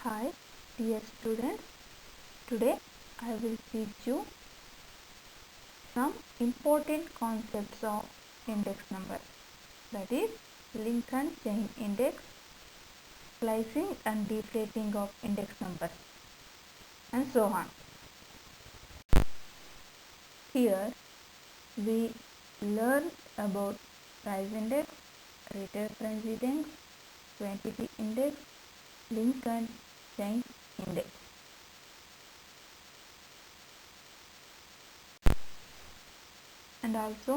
Hi, dear students. Today I will teach you some important concepts of index number, that is link and chain index, slicing and deflating of index numbers, and so on. Here we learn about price index, retail price index, quantity index, link and chain index. And also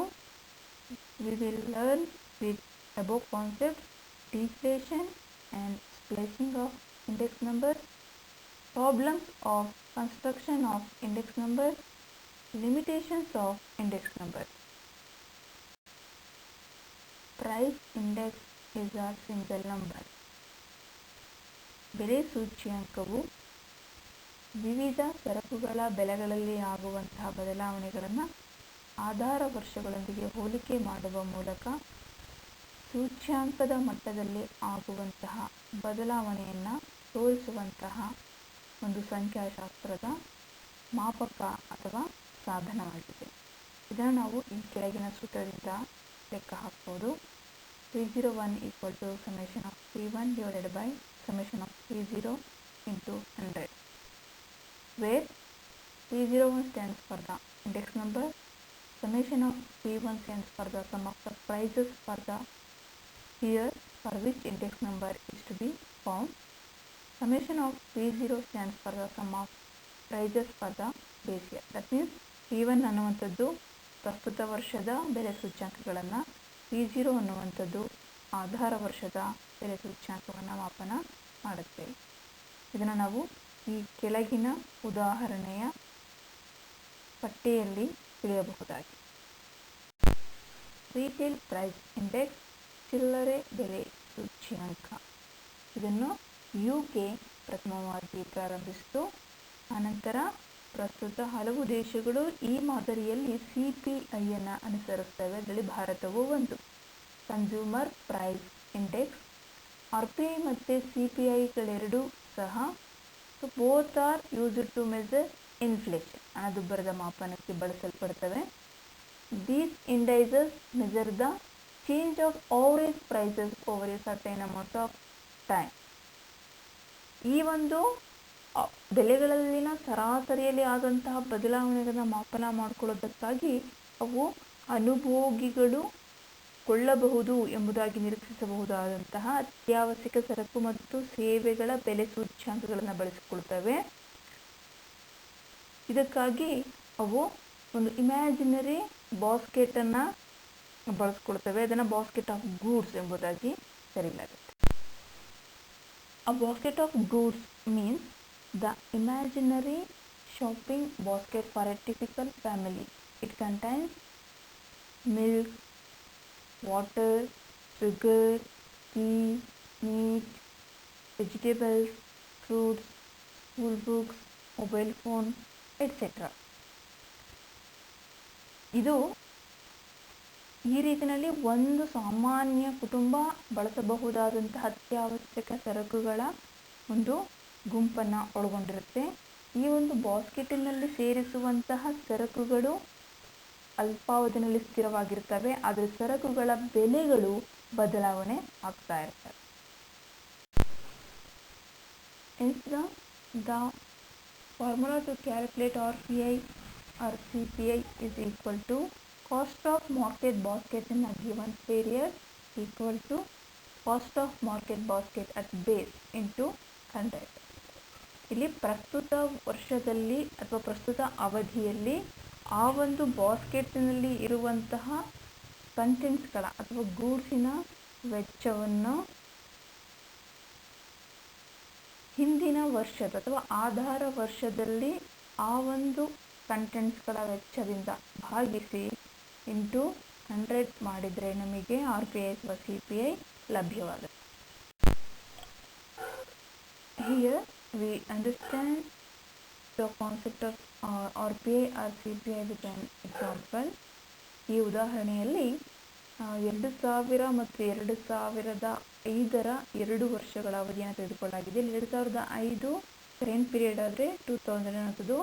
we will learn with above concepts deflation and splicing of index numbers, problems of construction of index numbers, limitations of index numbers. Price index is a single number. ಬೆಲೆ ಸೂಚ್ಯಂಕವು ವಿವಿಧ ಸರಕುಗಳ ಬೆಲೆಗಳಲ್ಲಿ ಆಗುವಂತಹ ಬದಲಾವಣೆಗಳನ್ನು ಆಧಾರ ವರ್ಷಗಳೊಂದಿಗೆ ಹೋಲಿಕೆ ಮಾಡುವ ಮೂಲಕ ಸೂಚ್ಯಾಂಕದ ಮಟ್ಟದಲ್ಲಿ ಆಗುವಂತಹ ಬದಲಾವಣೆಯನ್ನು ತೋರಿಸುವಂತಹ ಒಂದು ಸಂಖ್ಯಾಶಾಸ್ತ್ರದ ಮಾಪಕ ಅಥವಾ ಸಾಧನವಾಗಿದೆ. ಇದನ್ನು ನಾವು ಈ ಕೆಳಗಿನ ಸೂತ್ರದಿಂದ ಲೆಕ್ಕ ಹಾಕ್ಬೋದು. 301 equal to summation of P1 divided by summation of P0 into 100, where P01 stands for the index number, summation of P1 stands for the sum of the prices for the year for which index number is to be found, summation of P0 stands for the sum of prices for the base year. That means P1 ಅನ್ನುವಂಥದ್ದು ಪ್ರಸ್ತುತ ವರ್ಷದ ಬೆಲೆ ಸೂಚ್ಯಾಂಕಗಳನ್ನು, P0 ಅನ್ನುವಂಥದ್ದು ಆಧಾರ ವರ್ಷದ ಬೆಲೆ ಸೂಚ್ಯಾಂಕವನ್ನು ಮಾಪನ ಮಾಡುತ್ತೇವೆ. ಇದನ್ನು ನಾವು ಈ ಕೆಳಗಿನ ಉದಾಹರಣೆಯ ಪಟ್ಟಿಯಲ್ಲಿ ತಿಳಿಯಬಹುದಾಗಿದೆ. ರಿಟೇಲ್ ಪ್ರೈಸ್ ಇಂಡೆಕ್ಸ್, ಚಿಲ್ಲರೆ ಬೆಲೆ ಸೂಚ್ಯಂಕ. ಇದನ್ನು UK ಪ್ರಥಮವಾಗಿ ಪ್ರಾರಂಭಿಸಿತು. ಆನಂತರ ಪ್ರಸ್ತುತ ಹಲವು ದೇಶಗಳು ಈ ಮಾದರಿಯಲ್ಲಿ CPI ಅನ್ನು ಅನುಸರಿಸುತ್ತವೆ. ಅದರಲ್ಲಿ ಭಾರತವು ಒಂದು. ಕನ್ಸ್ಯೂಮರ್ ಪ್ರೈಸ್ ಇಂಡೆಕ್ಸ್, RPI ಮತ್ತು CPIಗಳೆರಡೂ ಸಹ both are used to measure inflation, ಹಣದುಬ್ಬರದ ಮಾಪನಕ್ಕೆ ಬಳಸಲ್ಪಡ್ತವೆ. These indices measure the change of average prices over a certain amount of time. ಈ ಒಂದು ಬೆಲೆಗಳಲ್ಲಿನ ಸರಾಸರಿಯಲ್ಲಿ ಆದಂತಹ ಬದಲಾವಣೆಗಳನ್ನು ಮಾಪನ ಮಾಡಿಕೊಳ್ಳೋದಕ್ಕಾಗಿ ಅವು ಅನುಭೋಗಿಗಳು ಕೊಳ್ಳಬಹುದು ಎಂಬುದಾಗಿ ನಿರೀಕ್ಷಿಸಬಹುದಾದಂತಹ ಅತ್ಯವಶ್ಯಕ ಸರಕು ಮತ್ತು ಸೇವೆಗಳ ಬೆಲೆ ಸೂಚ್ಯಾಂಕಗಳನ್ನು ಬಳಸಿಕೊಳ್ತವೆ. ಇದಕ್ಕಾಗಿ ಅವು ಒಂದು ಇಮ್ಯಾಜಿನರಿ ಬಾಸ್ಕೆಟನ್ನು ಬಳಸ್ಕೊಳ್ತವೆ. ಅದನ್ನು ಬಾಸ್ಕೆಟ್ ಆಫ್ ಗೂಡ್ಸ್ ಎಂಬುದಾಗಿ ಕರೆಯಲಾಗುತ್ತೆ. A basket of goods means the imaginary shopping basket for a typical family. It contains milk, water, sugar, tea, meat, vegetables, fruits, school books, mobile phone, etc. ಇದು ಈ ರೀತಿಯಲ್ಲಿ ಒಂದು ಸಾಮಾನ್ಯ ಕುಟುಂಬ ಬಳಸಬಹುದಾದಂತಹ ಅತ್ಯವಶ್ಯಕ ಸರಕುಗಳ ಒಂದು ಗುಂಪನ್ನು ಒಳಗೊಂಡಿರುತ್ತೆ. ಈ ಒಂದು ಬಾಸ್ಕೆಟಿನಲ್ಲಿ ಸೇರಿಸುವಂತಹ ಸರಕುಗಳು ಅಲ್ಪಾವಧಿಯಲ್ಲಿ ಸ್ಥಿರವಾಗಿರ್ತವೆ, ಆದರೆ ಸರಕುಗಳ ಬೆಲೆಗಳು ಬದಲಾವಣೆ ಆಗ್ತಾ ಇರ್ತವೆ. The formula to calculate RPI or CPI is equal to cost of market basket in a given period equal to cost of market basket at base into 100. ಇಲ್ಲಿ ಪ್ರಸ್ತುತ ವರ್ಷದಲ್ಲಿ ಅಥವಾ ಪ್ರಸ್ತುತ ಅವಧಿಯಲ್ಲಿ ಆ ಒಂದು ಬಾಸ್ಕೆಟ್ನಲ್ಲಿ ಇರುವಂತಹ ಕಂಟೆಂಟ್ಸ್ಗಳ ಅಥವಾ ಗೂಡ್ಸಿನ ವೆಚ್ಚವನ್ನು ಹಿಂದಿನ ವರ್ಷದ ಅಥವಾ ಆಧಾರ ವರ್ಷದಲ್ಲಿ ಆ ಒಂದು ಕಂಟೆಂಟ್ಸ್ಗಳ ವೆಚ್ಚದಿಂದ ಭಾಗಿಸಿ ಇಂಟು 100 ಮಾಡಿದರೆ ನಮಗೆ RPI ಅಥವಾ CPI ಲಭ್ಯವಾಗುತ್ತೆ. Here we understand the concept of RPI or CPI with an example. ಈ ಉದಾಹರಣೆಯಲ್ಲಿ 2000 ಮತ್ತು 2005 2 ವರ್ಷಗಳ ಅವಧಿಯನ್ನು ತೆಗೆದುಕೊಳ್ಳಲಾಗಿದೆ. 2005 ಕರೆಂಟ್ ಪೀರಿಯಡ್ ಆದರೆ 2000 ಅನ್ನೋದು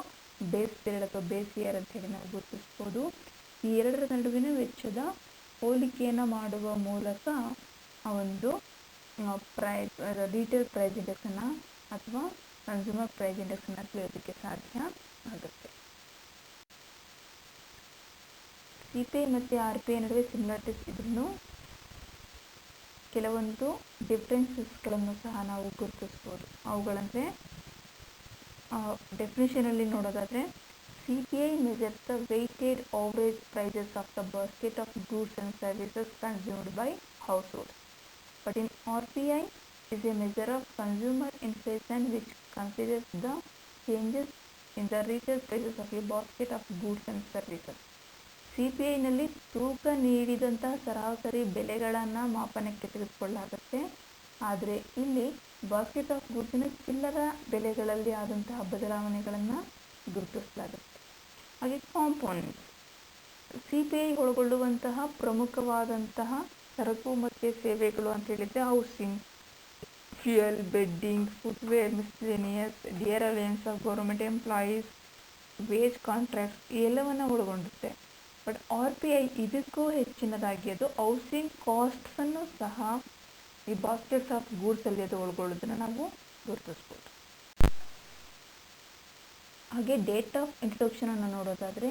ಬೇಸ್ ಪೀರಿಯಡ್ ಅಥವಾ ಬೇಸ್ ಇಯರ್ ಅಂತ ಹೇಳಿ ನಾವು ಗುರುತಿಸ್ಬೋದು. ಈ ಎರಡರ ನಡುವಿನ ವೆಚ್ಚದ ಹೋಲಿಕೆಯನ್ನು ಮಾಡುವ ಮೂಲಕ ಆ ಒಂದು ರಿಟೇಲ್ ಪ್ರೈಸ್ ಇಂಡೆಕ್ಸನ್ನು ಅಥವಾ ಕನ್ಸ್ಯೂಮರ್ ಪ್ರೈಸ್ ಇಂಡೆಕ್ಸನ್ನು ತಿಳಿಯೋದಕ್ಕೆ ಸಾಧ್ಯ ಆಗುತ್ತೆ. CPI ಮತ್ತು RPI ನಡುವೆ ಸಿಮಿಲಾರಿಟೀಸ್ ಇದ್ರೂ ಕೆಲವೊಂದು ಡಿಫ್ರೆನ್ಸಸ್ಗಳನ್ನು ಸಹ ನಾವು ಗುರುತಿಸ್ಬೋದು. ಅವುಗಳಂದರೆ ಡೆಫಿನಿಷನಲ್ಲಿ ನೋಡೋದಾದರೆ CPI measures the weighted average prices of the basket of goods and services consumed by households. But in RPI is a measure of consumer inflation which considers the changes in the retail prices of a basket of goods and services. CPIನಲ್ಲಿ ತೂಕ ನೀಡಿದಂತಹ ಸರಾಸರಿ ಬೆಲೆಗಳನ್ನು ಮಾಪನಕ್ಕೆ ತೆಗೆದುಕೊಳ್ಳಲಾಗುತ್ತೆ. ಆದರೆ ಇಲ್ಲಿ basket of ಗೂಡ್ಸಿನ ಚಿಲ್ಲರ ಬೆಲೆಗಳಲ್ಲಿ ಆದಂತಹ ಬದಲಾವಣೆಗಳನ್ನು ಗುರುತಿಸಲಾಗುತ್ತೆ. ಹಾಗೆ ಕಾಂಪೋನೆಂಟ್ಸ್ CPI ಒಳಗೊಳ್ಳುವಂತಹ ಪ್ರಮುಖವಾದಂತಹ ಸರಕು ಮತ್ತು ಸೇವೆಗಳು ಅಂತ ಹೇಳಿದರೆ housing, fuel, bedding, footwear, miscellaneous, dear allowance of government employees, wage contracts ಎಲ್ಲವನ್ನು ಒಳಗೊಂಡುತ್ತೆ. ಬಟ್ RPI ಇದಕ್ಕೂ ಹೆಚ್ಚಿನದಾಗಿ ಅದು ಹೌಸಿಂಗ್ ಕಾಸ್ಟ್ಸನ್ನು ಸಹ ಈ ಬಾಸ್ಕೆಟ್ಸ್ ಆಫ್ ಗೂಡ್ಸಲ್ಲಿ ಅದು ಒಳಗೊಳ್ಳೋದನ್ನು ನಾವು ಗುರುತಿಸ್ಬೋದು. ಹಾಗೆ ಡೇಟ್ ಆಫ್ ಇಂಟ್ರೊಡಕ್ಷನನ್ನು ನೋಡೋದಾದರೆ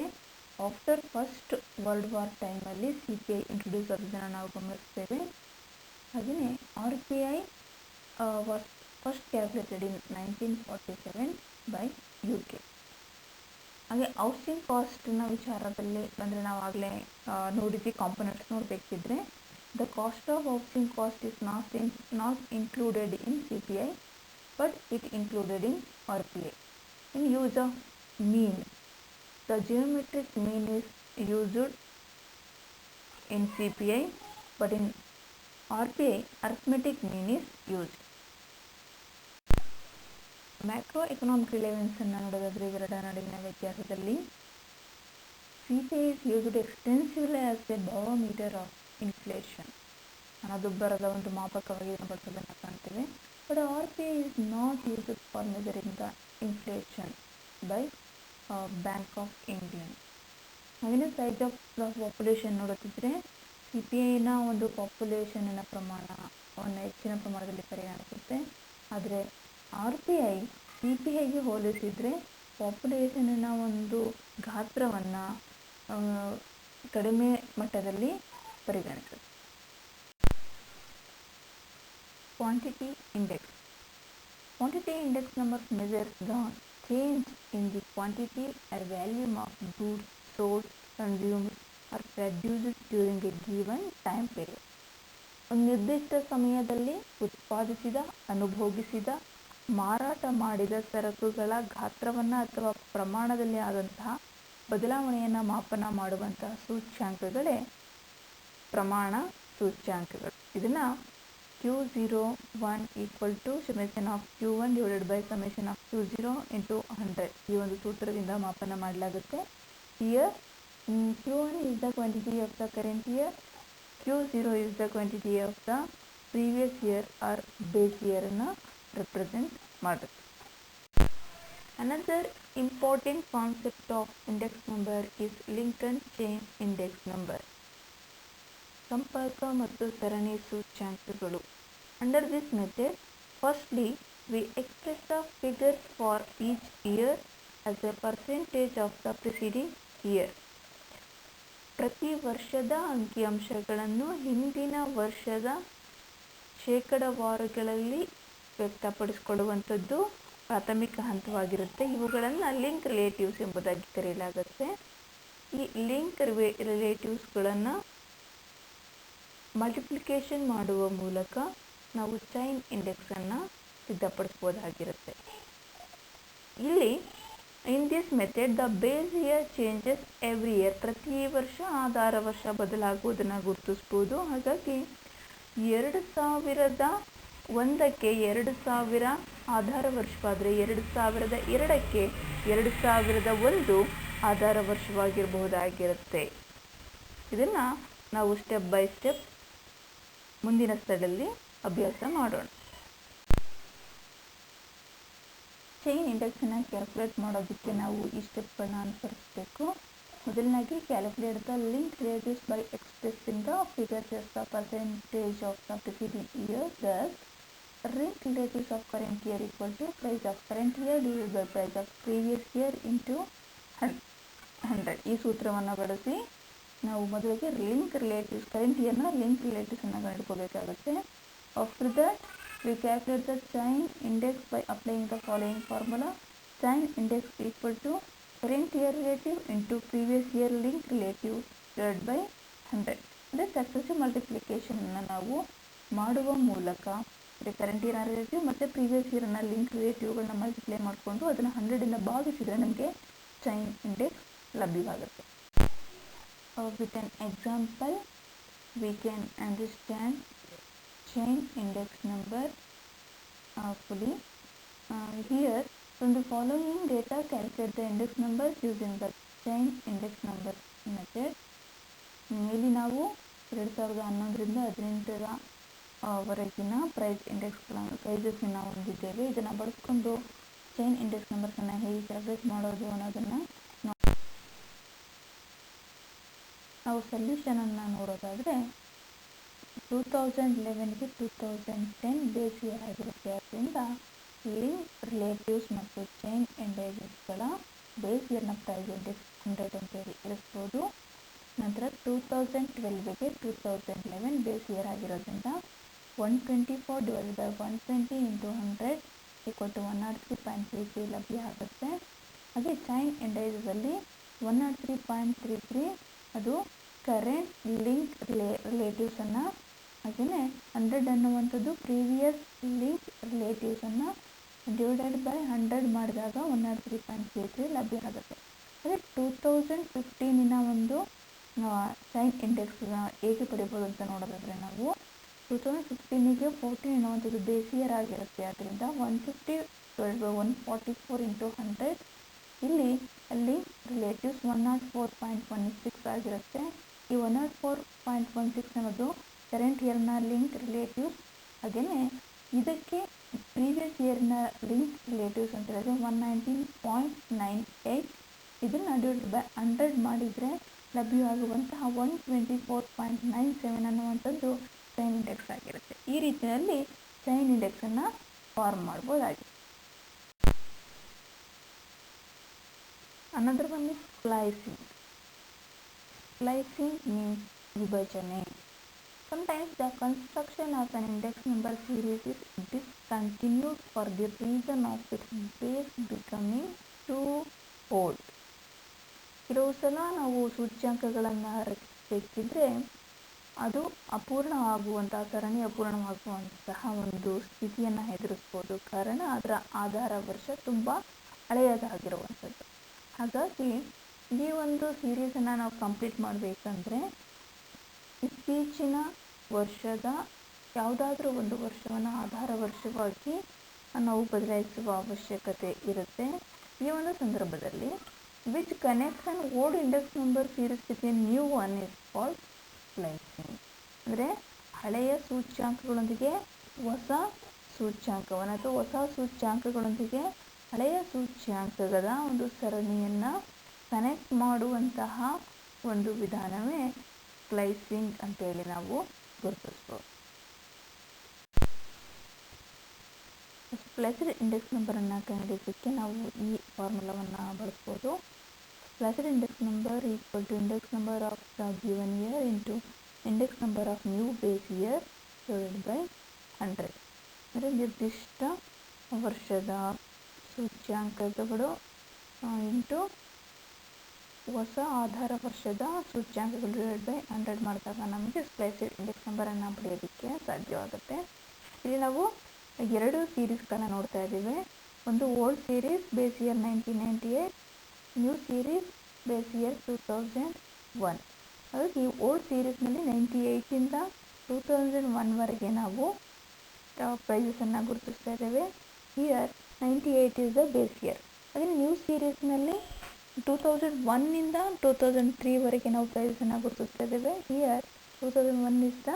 ಆಫ್ಟರ್ ಫಸ್ಟ್ ವರ್ಲ್ಡ್ ವಾರ್ ಟೈಮಲ್ಲಿ CPI ಇಂಟ್ರೊಡ್ಯೂಸ್ ಆಗೋದನ್ನು ನಾವು ಗಮನಿಸ್ತೇವೆ. ಹಾಗೆಯೇ RPI was first calculated in 1947 by UK. ಹಾಗೆ ಹೌಸಿಂಗ್ ಕಾಸ್ಟ್ನ ವಿಚಾರದಲ್ಲಿ ಬಂದರೆ ನಾವು ಆಗಲೇ ನೋಡಿದ್ವಿ. ಕಾಂಪೊನೆಂಟ್ಸ್ ನೋಡಬೇಕಿದ್ರೆ the cost of housing cost is not included in CPI but it included in RPI. In use of mean, the geometric mean is used in CPI, but in RPI, arithmetic mean is used. Macro economic ರಿಲೆವೆನ್ಸನ್ನು ನೋಡೋದಾದರೆ ಇವೆರಡರ ನಡುವಿನ ವ್ಯತ್ಯಾಸದಲ್ಲಿ CPI is used extensively as a barometer of inflation. ಹಣದುಬ್ಬರದ ಒಂದು ಮಾಪಕವಾಗಿ ಬಳಸೋದನ್ನು ಕಾಣ್ತೇವೆ. But RPI is not used for measuring the inflation by Bank of India. ಹಾಗೆಯೇ size of the population ನೋಡುತ್ತಿದ್ದರೆ CPIನ ಒಂದು ಪಾಪ್ಯುಲೇಷನ್ನ ಪ್ರಮಾಣವನ್ನು ಹೆಚ್ಚಿನ ಪ್ರಮಾಣದಲ್ಲಿ ಪರಿಗಣಿಸುತ್ತೆ. ಆದರೆ RPI CPIಗೆ ಹೋಲಿಸಿದರೆ ಪಾಪ್ಯುಲೇಷನ್ನ ಒಂದು ಗಾತ್ರವನ್ನು ಕಡಿಮೆ ಮಟ್ಟದಲ್ಲಿ ಪರಿಗಣಿಸುತ್ತೆ. Quantity index. Quantity index number measures the change in the quantity or volume of goods sold, consumed or produced during a given time period. ಒಂದು ನಿರ್ದಿಷ್ಟ ಸಮಯದಲ್ಲಿ ಉತ್ಪಾದಿಸಿದ, ಅನುಭೋಗಿಸಿದ, ಮಾರಾಟ ಮಾಡಿದ ಸರಕುಗಳ ಗಾತ್ರವನ್ನು ಅಥವಾ ಪ್ರಮಾಣದಲ್ಲಿ ಆದಂತಹ ಬದಲಾವಣೆಯನ್ನು ಮಾಪನ ಮಾಡುವಂತಹ ಸೂಚ್ಯಾಂಕಗಳೇ ಪ್ರಮಾಣ ಸೂಚ್ಯಾಂಕಗಳು. ಇದನ್ನು Q01 equal to summation of Q1 divided by summation of Q0 into 100 ಈ ಒಂದು ಸೂತ್ರದಿಂದ ಮಾಪನ ಮಾಡಲಾಗುತ್ತೆ. Here Q1 is the quantity of the current year, Q0 is the quantity of the previous year or base year ಅನ್ನು represent ಮಾಡುತ್ತೆ. Another important concept of index number is link and chain index number. ಸಂಪರ್ಕ ಮತ್ತು ಸರಣಿ ಸೂಚ್ಯಾಂಕಗಳು. Under this method, firstly we express the figures for each year as a percentage of the preceding year. ಪ್ರತಿ ವರ್ಷದ ಅಂಕಿಅಂಶಗಳನ್ನು ಹಿಂದಿನ ವರ್ಷದ ಶೇಕಡಾವಾರುಗಳಲ್ಲಿ ವ್ಯಕ್ತಪಡಿಸಿಕೊಳ್ಳುವಂಥದ್ದು ಪ್ರಾಥಮಿಕ ಹಂತವಾಗಿರುತ್ತೆ. ಇವುಗಳನ್ನು ಲಿಂಕ್ ರಿಲೇಟಿವ್ಸ್ ಎಂಬುದಾಗಿ ಕರೆಯಲಾಗುತ್ತೆ. ಈ ಲಿಂಕ್ ರಿಲೇಟಿವ್ಸ್ಗಳನ್ನು ಮಲ್ಟಿಪ್ಲಿಕೇಶನ್ ಮಾಡುವ ಮೂಲಕ ನಾವು ಚೈನ್ ಇಂಡೆಕ್ಸನ್ನು ಸಿದ್ಧಪಡಿಸ್ಬೋದಾಗಿರುತ್ತೆ. ಇಲ್ಲಿ in this method the base year changes every year. ಪ್ರತಿ ವರ್ಷ ಆಧಾರ ವರ್ಷ ಬದಲಾಗುವುದನ್ನು ಗುರುತಿಸ್ಬೋದು. ಹಾಗಾಗಿ 2001ಕ್ಕೆ 2000 ಆಧಾರ ವರ್ಷವಾದರೆ 2002ಕ್ಕೆ 2001 ಆಧಾರ ವರ್ಷವಾಗಿರಬಹುದಾಗಿರುತ್ತೆ. ಇದನ್ನು ನಾವು ಸ್ಟೆಪ್ ಬೈ ಸ್ಟೆಪ್ ಮುಂದಿನ ಸ್ಥಳದಲ್ಲಿ ಅಭ್ಯಾಸ ಮಾಡೋಣ. ಚೈನ್ ಇಂಡೆಕ್ಸನ್ನು ಕ್ಯಾಲ್ಕುಲೇಟ್ ಮಾಡೋದಕ್ಕೆ ನಾವು ಈ ಸ್ಟೆಪ್ಗಳನ್ನ ಅನುಸರಿಸಬೇಕು. ಮೊದಲನೇದಾಗಿ calculate the link relatives by expressing the figures as the percentage of the preceding year. Thus link relatives of current year equal to price of current year divided by price of previous year into 100. ಈ ಸೂತ್ರವನ್ನು ಬಳಸಿ ನಾವು ಮೊದಲಿಗೆ link relatives current ಇಯರ್ನ link ರಿಲೇಟಿವ್ಸನ್ನು ಕಂಡುಕೋಬೇಕಾಗುತ್ತೆ. After that we calculate the chain index by applying the following formula. Chain index equal to current year relative into previous year link relative divided by 100. ಅಂದರೆ successive ಮಲ್ಟಿಪ್ಲಿಕೇಶನ್ನ ನಾವು ಮಾಡುವ ಮೂಲಕ current ಇಯರ್ನ relative ಮತ್ತು previous ಇಯರ್ನ link ರಿಲೇಟಿವ್ಗಳನ್ನ multiply ಮಾಡಿಕೊಂಡು ಅದನ್ನು 100ಇಂದ ಭಾಗಿಸಿದರೆ ನಮಗೆ ಚೈನ್ ಇಂಡೆಕ್ಸ್ ಲಭ್ಯವಾಗುತ್ತೆ. With an example we can understand chain index number fully. Here from the following data calculate the index numbers using the chain index number method. ಇಲ್ಲಿ ನಾವು 2011ರಿಂದ 18ರ ವರೆಗಿನ ಪ್ರೈಸಸ್ನ ನಾವು ಹೊಂದಿದ್ದೇವೆ. ಇದನ್ನು ಬಳಸ್ಕೊಂಡು ಚೈನ್ ಇಂಡೆಕ್ಸ್ ನಂಬರ್ಸನ್ನು ಹೇಗೆ ಕ್ಯಾಲ್ಕುಲೇಟ್ ಮಾಡೋದು ಅನ್ನೋದನ್ನು ನಾವು ಸೊಲ್ಯೂಷನನ್ನು ನೋಡೋದಾದರೆ 2011ಗೆ 2010 ಬೇಸ್ ಇಯರ್ ಆಗಿರುತ್ತೆ. ಆದ್ದರಿಂದ ಲಿಂಕ್ ರಿಲೇಟಿವ್ಸ್ ಮತ್ತು ಚೈನ್ ಇಂಡೆಕ್ಸ್ಗಳ ಬೇಸ್ ಇಯರ್ನ ಪ್ರೈಸ್ ಇಂಡೆಕ್ಸ್ 100 ಅಂತೇಳಿ ಇಳಿಸ್ಬೋದು. ನಂತರ 2012ಗೆ 2011 ಬೇಸ್ ಇಯರ್ ಆಗಿರೋದ್ರಿಂದ 124 divided by 120 into 100 equal to 103.33 ಲಭ್ಯ ಆಗುತ್ತೆ. ಹಾಗೆ ಚೈನ್ ಇಂಡೆಕ್ಸಲ್ಲಿ 103.33 ಅದು ಕರೆಂಟ್ ಲಿಂಕ್ ರಿಲೇಟಿವ್ಸನ್ನು, ಹಾಗೆಯೇ 100 ಅನ್ನುವಂಥದ್ದು ಪ್ರೀವಿಯಸ್ ಲಿಂಕ್ ರಿಲೇಟಿವ್ಸನ್ನು ಡಿವೈಡೆಡ್ ಬೈ 100 ಮಾಡಿದಾಗ 103.33 ಲಭ್ಯ ಆಗುತ್ತೆ. ಅದೇ 2015ನ ಒಂದು ಚೈನ್ ಇಂಡೆಕ್ಸ್ ಹೇಗೆ ಪಡಿಬೋದು ಅಂತ ನೋಡೋದಾದರೆ ನಾವು 2015ಗೆ 14 ಅನ್ನುವಂಥದ್ದು ಬೇಸ್ ಇಯರ್ ಆಗಿರುತ್ತೆ. ಆದ್ದರಿಂದ 150 ಡಿವೈಡೆಡ್ ಬೈ 144 ಇಂಟು 100 ಇಲ್ಲಿ ಅಲ್ಲಿ ರಿಲೇಟಿವ್ಸ್ 104.16 ಆಗಿರುತ್ತೆ. ಈ 104.16 ಅನ್ನೋದು ಕರೆಂಟ್ ಇಯರ್ನ ಲಿಂಕ್ ರಿಲೇಟಿವ್ಸ್. ಹಾಗೆಯೇ ಇದಕ್ಕೆ ಪ್ರೀವಿಯಸ್ ಇಯರ್ನ ಲಿಂಕ್ ರಿಲೇಟಿವ್ಸ್ ಅಂತ ಹೇಳಿದ್ರೆ 119.98. ಇದನ್ನು ಡಿವೈಡ್ ಬೈ 100 ಮಾಡಿದರೆ ಲಭ್ಯವಾಗುವಂತಹ 124.97 ಅನ್ನುವಂಥದ್ದು ಚೈನ್ ಇಂಡೆಕ್ಸ್ ಆಗಿರುತ್ತೆ. ಈ ರೀತಿಯಲ್ಲಿ ಚೈನ್ ಇಂಡೆಕ್ಸನ್ನು ಫಾರ್ಮ್ ಮಾಡ್ಬೋದಾಗಿದೆ. Another one is splicing. Splicing means vibhajane. Sometimes the construction of an index number series is discontinued for the reason of its base becoming too old. ಕೆಲವು ಸಲ ನಾವು ಸೂಚ್ಯಾಂಕಗಳನ್ನು ರಚಿಸಬೇಕಿದ್ರೆ ಅದು ಸರಣಿ ಅಪೂರ್ಣವಾಗುವಂತಹ ಒಂದು ಸ್ಥಿತಿಯನ್ನು ಎದುರಿಸ್ಬೋದು. ಕಾರಣ ಅದರ ಆಧಾರ ವರ್ಷ ತುಂಬ ಹಳೆಯದಾಗಿರುವಂಥದ್ದು. ಹಾಗಾಗಿ ಈ ಒಂದು ಸೀರೀಸನ್ನು ನಾವು ಕಂಪ್ಲೀಟ್ ಮಾಡಬೇಕಂದ್ರೆ ಇತ್ತೀಚಿನ ವರ್ಷದ ಯಾವುದಾದ್ರೂ ಒಂದು ವರ್ಷವನ್ನು ಆಧಾರ ವರ್ಷವಾಗಿ ನಾವು ಬದಲಾಯಿಸುವ ಅವಶ್ಯಕತೆ ಇರುತ್ತೆ. ಈ ಒಂದು ಸಂದರ್ಭದಲ್ಲಿ which connects on old index number series with A new one is called splicing. ಅಂದರೆ ಹಳೆಯ ಸೂಚ್ಯಾಂಕಗಳೊಂದಿಗೆ ಹೊಸ ಸೂಚ್ಯಾಂಕವನ್ನು ಅಥವಾ ಹೊಸ ಸೂಚ್ಯಾಂಕಗಳೊಂದಿಗೆ ಹಳೆಯ ಸೂಚ್ಯಾಂಕಗಳ ಒಂದು ಸರಣಿಯನ್ನು ಕನೆಕ್ಟ್ ಮಾಡುವಂತಹ ಒಂದು ವಿಧಾನವೇ ಸ್ಪ್ಲೈಸಿಂಗ್ ಅಂತೇಳಿ ನಾವು ಗುರುತಿಸ್ಬೋದು. ಸ್ಪ್ಲೈಸ್ಡ್ ಇಂಡೆಕ್ಸ್ ನಂಬರನ್ನು ಕಂಡುಹಿಡಿಯೋದಕ್ಕೆ ನಾವು ಈ ಫಾರ್ಮುಲಾವನ್ನು ಬಳಸ್ಬೋದು. Spliced index number equal to index number of the given year into index number of new base year divided by 100. ಅಂದರೆ ನಿರ್ದಿಷ್ಟ ವರ್ಷದ ಸೂಚ್ಯಾಂಕಗಳು ಇಂಟು ಹೊಸ ಆಧಾರ ವರ್ಷದ ಸೂಚ್ಯಾಂಕಗಳು ಡಿವೈಡ್ ಬೈ 100 ಮಾಡಿದಾಗ ನಮಗೆ ಸ್ಪ್ಲೈಸ್ಡ್ ಇಂಡೆಕ್ಸ್ ನಂಬರನ್ನು ಪಡೆಯೋದಕ್ಕೆ ಸಾಧ್ಯವಾಗುತ್ತೆ. ಇಲ್ಲಿ ನಾವು ಎರಡು ಸೀರೀಸ್ಗಳನ್ನ ನೋಡ್ತಾ ಇದ್ದೀವಿ. ಒಂದು old series base year 1998, new series base year 2001. ಹಾಗಾಗಿ ಈ ಓಲ್ಡ್ ಸೀರೀಸ್ನಲ್ಲಿ 98ಇಂದ 2001ವರೆಗೆ ನಾವು ಪ್ರೈಸಸನ್ನು ಗುರುತಿಸ್ತಾ ಇದ್ದೇವೆ. Year 98 is the base year. ಹಾಗೆ ನ್ಯೂ ಸೀರೀಸ್ನಲ್ಲಿ 2001ನಿಂದ 2003ವರೆಗೆ ನಾವು ಪ್ರೈಸನ್ನು ಗುರುತಿಸ್ತಾ ಇದ್ದೇವೆ. Year 2001 is the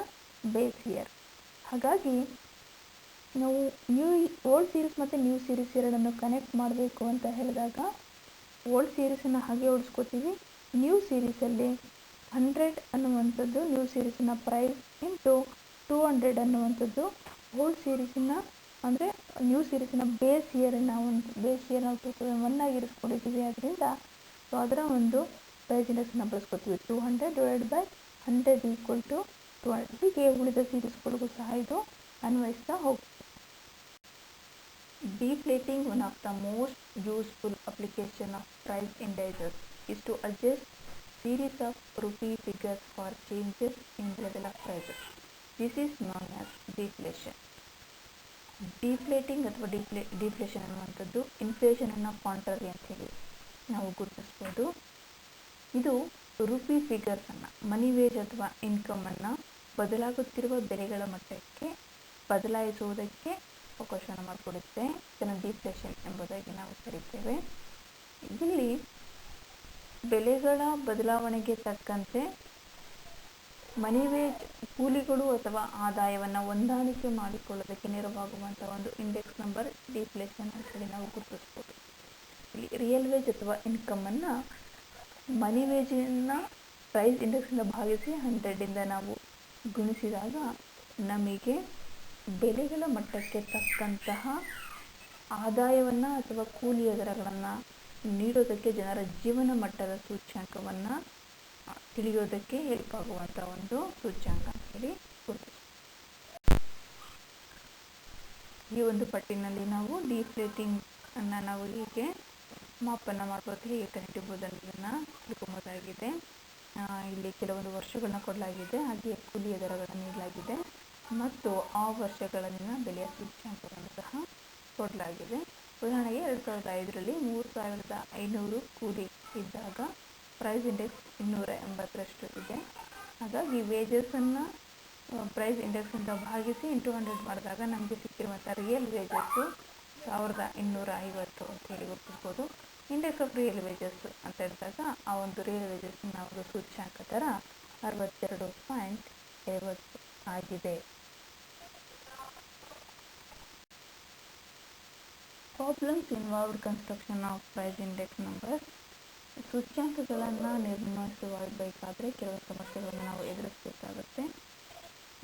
base year. ಹಾಗಾಗಿ ನಾವು ಓಲ್ಡ್ ಸೀರೀಸ್ ಮತ್ತು ನ್ಯೂ ಸೀರೀಸ್ ಎರಡನ್ನು ಕನೆಕ್ಟ್ ಮಾಡಬೇಕು ಅಂತ ಹೇಳಿದಾಗ ಓಲ್ಡ್ ಸೀರೀಸನ್ನು ಹಾಗೆ ಉಳಿಸ್ಕೋತೀವಿ. ನ್ಯೂ ಸೀರೀಸಲ್ಲಿ 100 ಅನ್ನುವಂಥದ್ದು ನ್ಯೂ ಸೀರೀಸಿನ ಪ್ರೈಸ್ ಇಂಟು 200 ಅನ್ನುವಂಥದ್ದು ಓಲ್ಡ್ ಸೀರೀಸಿನ ಅಂದರೆ ನ್ಯೂ ಸೀರೀಸಿನ ಬೇಸ್ ಇಯರ್ ನಾವು 2001 ಆಗಿ ಇರಿಸ್ಕೊಂಡಿದ್ದೀವಿ. ಅದರಿಂದ ಸೊ ಅದರ ಒಂದು ಪ್ರೈಸ್ ಇಂಡೆಕ್ಸನ್ನು ಬಳಸ್ಕೊತೀವಿ. 200 ಡಿವೈಡ್ ಬೈ 100 ಈಕ್ವಲ್ ಟು 200. ಹೀಗೆ ಉಳಿದ ಸೀರೀಸ್ಗಳಿಗೂ ಸಹ ಇದು ಅನ್ವಯಿಸ್ತಾ ಹೋಗ್ತೀವಿ. Deflating, one of the most useful application of price indices, is to adjust series of rupee figures for changes in level of prices. This is known as deflation. ಡಿಫ್ಲೇಟಿಂಗ್ ಅಥವಾ deflation ಅನ್ನುವಂಥದ್ದು ಇನ್ಫ್ಲೇಷನನ್ನು contrary ಅಂತ ಹೇಳಿ ನಾವು ಗುರುತಿಸ್ಬೋದು. ಇದು ರುಪಿ ಫಿಗರ್ಸನ್ನು, ಮನಿ wage ಅಥವಾ ಇನ್ಕಮನ್ನು ಬದಲಾಗುತ್ತಿರುವ ಬೆಲೆಗಳ ಮಟ್ಟಕ್ಕೆ ಬದಲಾಯಿಸುವುದಕ್ಕೆ ಅವಕಾಶವನ್ನು ಮಾಡಿಕೊಡುತ್ತೆ. ಇದನ್ನು ಡಿಫ್ಲೇಷನ್ ಎಂಬುದಾಗಿ ನಾವು ಕರೀತೇವೆ. ಇಲ್ಲಿ ಬೆಲೆಗಳ ಬದಲಾವಣೆಗೆ ತಕ್ಕಂತೆ ಮನಿ ವೇಜ್ ಕೂಲಿಗಳು ಅಥವಾ ಆದಾಯವನ್ನು ಹೊಂದಾಣಿಕೆ ಮಾಡಿಕೊಳ್ಳೋದಕ್ಕೆ ನೆರವಾಗುವಂಥ ಒಂದು ಇಂಡೆಕ್ಸ್ ನಂಬರ್ ಡಿಫ್ಲೇಷನ್ ಅಂತೇಳಿ ನಾವು ಗುರುತಿಸ್ಬೋದು. ಇಲ್ಲಿ ರಿಯಲ್ ವೇಜ್ ಅಥವಾ ಇನ್ಕಮನ್ನು ಮನಿ ವೇಜಿನ ಪ್ರೈಸ್ ಇಂಡೆಕ್ಸಿಂದ ಭಾಗಿಸಿ 100ಇಂದ ನಾವು ಗುಣಿಸಿದಾಗ ನಮಗೆ ಬೆಲೆಗಳ ಮಟ್ಟಕ್ಕೆ ತಕ್ಕಂತಹ ಆದಾಯವನ್ನು ಅಥವಾ ಕೂಲಿಯ ದರಗಳನ್ನು ನೀಡೋದಕ್ಕೆ ಜನರ ಜೀವನ ಮಟ್ಟದ ಸೂಚ್ಯಂಕವನ್ನು ತಿಳಿಯೋದಕ್ಕೆ ಹೆಲ್ಪ್ ಆಗುವಂಥ ಒಂದು ಸೂಚ್ಯಂಕ ಅಂತೇಳಿ ಗುರುತಿಸ್ತೀವಿ. ಈ ಒಂದು ಪಟ್ಟಿನಲ್ಲಿ ನಾವು ಡಿಫ್ಲೇಟಿಂಗ್ ಅನ್ನು ನಾವು ಹೇಗೆ ಮಾಪನ ಮಾಡ್ಬೋದು, ಹೇಗೆ ಕಂಡುಹಿಡಿಯಬಹುದು ಅನ್ನೋದನ್ನು ತಿಳ್ಕೊಬೋದಾಗಿದೆ. ಇಲ್ಲಿ ಕೆಲವೊಂದು ವರ್ಷಗಳನ್ನ ಕೊಡಲಾಗಿದೆ, ಹಾಗೆ ಕೂಲಿಯ ದರಗಳನ್ನು ನೀಡಲಾಗಿದೆ ಮತ್ತು ಆ ವರ್ಷಗಳಲ್ಲಿನ ಬೆಲೆಯ ಸೂಚ್ಯಂಕವನ್ನು ಸಹ ಕೊಡಲಾಗಿದೆ. ಉದಾಹರಣೆಗೆ 2005ರಲ್ಲಿ 3500 ಕೂಲಿ ಇದ್ದಾಗ ಪ್ರೈಸ್ ಇಂಡೆಕ್ಸ್ 280ರಷ್ಟು ಇದೆ. ಹಾಗಾಗಿ ವೇಜಸನ್ನು ಪ್ರೈಸ್ ಇಂಡೆಕ್ಸಿಂದ ಭಾಗಿಸಿ 100 ಮಾಡಿದಾಗ ನಮಗೆ ಸಿಕ್ಕಿರುವಂಥ ರಿಯಲ್ ವೇಜಸ್ಸು 1250 ಅಂತ ಹೇಳಿ ಗುರುತಿಸ್ಬೋದು. ಇಂಡೆಕ್ಸ್ ಆಫ್ ರಿಯಲ್ ವೇಜಸ್ ಅಂತ ಹೇಳಿದಾಗ ಆ ಒಂದು ರಿಯಲ್ ವೇಜಸ್ಸಿನ ಒಂದು ಸೂಚ್ಯಂಕ ದರ 62.50 ಆಗಿದೆ. Problems involved construction of price index number. ಸೂಚ್ಯಂಕಗಳನ್ನು ನಿರ್ಮಿಸಬೇಕಾದರೆ ಕೆಲವು ಸಮಸ್ಯೆಗಳನ್ನು ನಾವು ಎದುರಿಸಬೇಕಾಗುತ್ತೆ.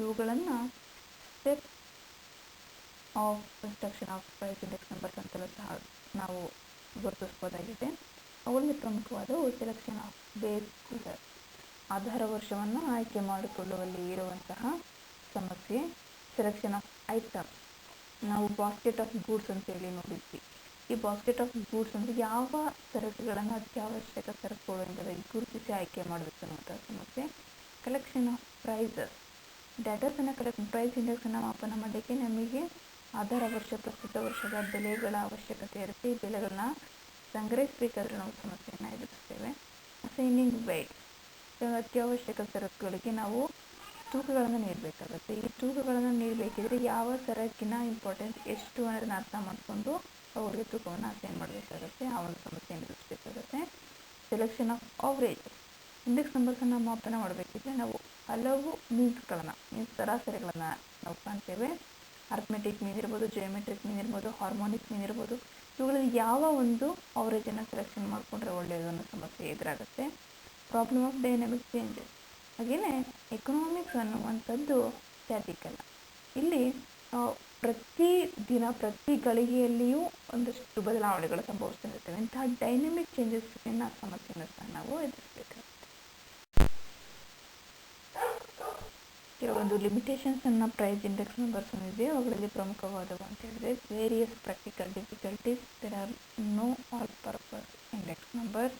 ಇವುಗಳನ್ನು step of construction of price index numbers ಅಂತಲೂ ಸಹ ನಾವು ಗುರುತಿಸ್ಬೋದಾಗಿದೆ. ಅವುಗಳಲ್ಲಿ ಪ್ರಮುಖವಾದವು ಸೆಲೆಕ್ಷನ್ ಆಫ್ ಬೇಸ್ ಫಿಗರ್, ಆಧಾರ ವರ್ಷವನ್ನು ಆಯ್ಕೆ ಮಾಡಿಕೊಳ್ಳುವಲ್ಲಿ ಇರುವಂತಹ ಸಮಸ್ಯೆ. ಸೆಲೆಕ್ಷನ್ ಆಫ್ ಐಟಮ್ಸ್, ನಾವು ಬಾಸ್ಕೆಟ್ ಆಫ್ ಗೂಡ್ಸ್ ಅಂತೇಳಿ ನೋಡಿದ್ವಿ. ಈ ಬಾಸ್ಕೆಟ್ ಆಫ್ ಗೂಡ್ಸ್ ಅಂದರೆ ಯಾವ ಸರಕುಗಳನ್ನು ಅತ್ಯವಶ್ಯಕ ಸರಕುಗಳು ಎಂಬುದಾಗಿ ಗುರುತಿಸಿ ಆಯ್ಕೆ ಮಾಡಬೇಕು ಅನ್ನುವಂಥ ಸಮಸ್ಯೆ. ಕಲೆಕ್ಷನ್ ಆಫ್ ಪ್ರೈಸಸ್, ಡೇಟಾಸನ್ನು ಪ್ರೈಸ್ ಇಂಡೆಕ್ಸನ್ನು ಮಾಪನ ಮಾಡಲಿಕ್ಕೆ ನಮಗೆ ಆಧಾರ ವರ್ಷ, ಪ್ರಸ್ತುತ ವರ್ಷದ ಬೆಲೆಗಳ ಅವಶ್ಯಕತೆ ಇರುತ್ತೆ. ಈ ಬೆಲೆಗಳನ್ನ ಸಂಗ್ರಹಿಸಬೇಕಾದ್ರೆ ನಾವು ಸಮಸ್ಯೆಯನ್ನು ಎದುರಿಸ್ತೇವೆ. ಅಸೈನಿಂಗ್ ವೇಟ್, ಅತ್ಯವಶ್ಯಕ ಸರಕುಗಳಿಗೆ ನಾವು ತೂಕಗಳನ್ನು ನೀಡಬೇಕಾಗುತ್ತೆ. ಈ ತೂಕಗಳನ್ನು ನೀಡಬೇಕಿದ್ರೆ ಯಾವ ಸರಕಿನ ಇಂಪಾರ್ಟೆನ್ಸ್ ಎಷ್ಟು ಅನ್ನೋದನ್ನ ಅರ್ಥ ಮಾಡಿಕೊಂಡು ಅವರಿಗೆ ತೂಕವನ್ನು ಅಸೈನ್ ಮಾಡಬೇಕಾಗುತ್ತೆ. ಆ ಒಂದು ಸಮಸ್ಯೆಯನ್ನು ಎದುರಿಸಬೇಕಾಗುತ್ತೆ. ಸೆಲೆಕ್ಷನ್ ಆಫ್ ಅವರೇಜ್, ಇಂಡೆಕ್ಸ್ ನಂಬರ್ಸನ್ನು ಮಾಪನ ಮಾಡಬೇಕಿದ್ರೆ ನಾವು ಹಲವು ಮೀನ್ಸ್ಗಳನ್ನು, ಸರಾಸರಿಗಳನ್ನು ನಾವು ಕಾಣ್ತೇವೆ. ಅರ್ಥಮೆಟಿಕ್ ಮೀನ್ ಇರ್ಬೋದು, ಜಿಯೋಮೆಟ್ರಿಕ್ ಮೀನ್ ಇರ್ಬೋದು, ಹಾರ್ಮೋನಿಕ್ ಮೀನ್ ಇರ್ಬೋದು. ಇವುಗಳಲ್ಲಿ ಯಾವ ಒಂದು ಅವರೇಜನ್ನು ಸೆಲೆಕ್ಷನ್ ಮಾಡಿಕೊಂಡ್ರೆ ಒಳ್ಳೆಯದು ಅನ್ನೋ ಸಮಸ್ಯೆ ಎದುರಾಗುತ್ತೆ. ಪ್ರಾಬ್ಲಮ್ ಆಫ್ ಡೈನಾಮಿಕ್ ಚೇಂಜಸ್, ಹಾಗೆಯೇ ಎಕನಾಮಿಕ್ಸ್ ಅನ್ನುವಂಥದ್ದು ಸ್ಟ್ಯಾಟಿಕ್ ಅಲ್ಲ. ಇಲ್ಲಿ ಪ್ರತಿ ದಿನ ಪ್ರತಿ ಗಳಿಗೆಯಲ್ಲಿಯೂ ಒಂದಷ್ಟು ಬದಲಾವಣೆಗಳು ಸಂಭವಿಸ್ತಿರ್ತವೆ. ಇಂತಹ ಡೈನಮಿಕ್ ಚೇಂಜಸ್ಸಿನ ಸಮಸ್ಯೆಯನ್ನು ಸಹ ನಾವು ಎದುರಿಸಬೇಕಾಗುತ್ತೆ. ಕೆಲವೊಂದು ಲಿಮಿಟೇಷನ್ಸನ್ನು ಪ್ರೈಸ್ ಇಂಡೆಕ್ಸ್ ನಂಬರ್ಸ್ ಇದೆ. ಅವುಗಳಲ್ಲಿ ಪ್ರಮುಖವಾದವು ಅಂತ ಹೇಳಿದ್ರೆ various practical difficulties, there are no all purpose index number.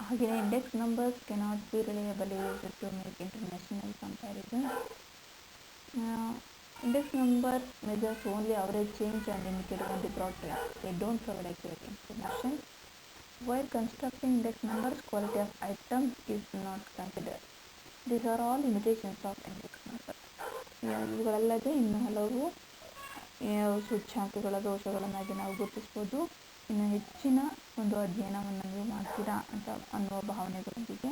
ಹಾಗೆಯೇ index numbers cannot be reliably used to make international comparison. Index number measures only average change and indicated on the broad graph. They don't provide accurate information. While constructing index numbers, quality of items is not considered. These are all limitations of index numbers. ಇವುಗಳಲ್ಲದೆ ಇನ್ನು ಹಲವು ಸೂಚ್ಯಂಕಗಳ ದೋಷಗಳನ್ನಾಗಿ ನಾವು ಗುರುತಿಸ್ಬೋದು. ಇನ್ನು ಹೆಚ್ಚಿನ ಒಂದು ಅಧ್ಯಯನವನ್ನು ನೀವು ಮಾಡ್ತೀರಾ ಅಂತ ಅನ್ನುವ ಭಾವನೆಗಳೊಂದಿಗೆ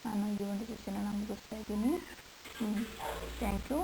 ನಾನು ಈ ಒಂದು ಸೆಷನನ್ನು ಮುಗಿಸ್ತಾ ಇದ್ದೀನಿ. Thank you.